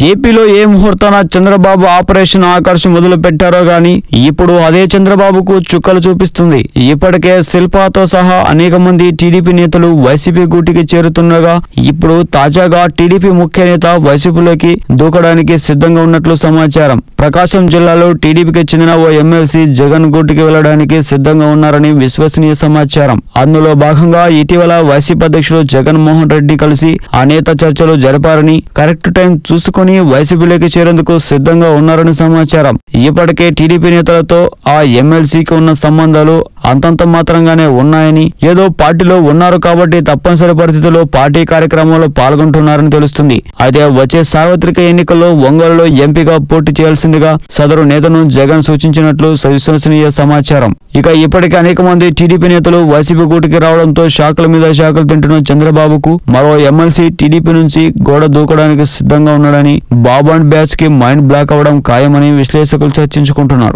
ఏపీలో ఏ ముహూర్తాన చంద్రబాబు ఆపరేషన్ ఆకర్ష్ మొదలు పెట్టారో గాని ఇప్పుడు అదే చంద్రబాబుకు చుక్కలు చూపిస్తుంది. ఇప్పటికే శిల్పాతో సహా అనేక మంది టీడీపీ నేతలు వైసీపీ గూటికి చేరుతుండగా ఇప్పుడు తాజాగా టీడీపీ ముఖ్య నేత వైసీపీలోకి దూకడానికి సిద్ధంగా ఉన్నట్లు సమాచారం. ప్రకాశం జిల్లాలో టీడీపీకి చెందిన ఓ ఎమ్మెల్సీ జగన్ గూటికి వెళ్లడానికి సిద్ధంగా ఉన్నారని విశ్వసనీయ సమాచారం. అందులో భాగంగా ఇటీవల వైసీపీ అధ్యక్షుడు జగన్మోహన్ రెడ్డి కలిసి ఆ నేత చర్చలు జరిపారని, కరెక్ట్ టైం చూసుకుని వైసీపీలోకి చేరేందుకు సిద్ధంగా ఉన్నారని సమాచారం. ఇప్పటికే టీడీపీ నేతలతో ఆ ఎమ్మెల్సీకి ఉన్న సంబంధాలు అంతంత మాత్రంగానే ఉన్నాయని, ఏదో పార్టీలో ఉన్నారు కాబట్టి తప్పనిసరి పరిస్థితుల్లో పార్టీ కార్యక్రమాల్లో పాల్గొంటున్నారని తెలుస్తుంది. అయితే వచ్చే సార్వత్రిక ఎన్నికల్లో ఒంగోలులో ఎంపీగా పోటీ చేయాల్సిందిగా సదరు నేతను జగన్ సూచించినట్లు విశ్వసనీయ సమాచారం. ఇక ఇప్పటికే అనేక మంది టీడీపీ నేతలు వైసీపీ గూటికి రావడంతో షాకుల మీద షాకులు తింటున్న చంద్రబాబుకు మరో ఎమ్మెల్సీ టీడీపీ నుంచి గోడ దూకడానికి సిద్ధంగా ఉన్నాడని, బాబు అండ్ బ్యాచ్ కి మైండ్ బ్లాక్ అవడం ఖాయమని విశ్లేషకులు చర్చించుకుంటున్నారు.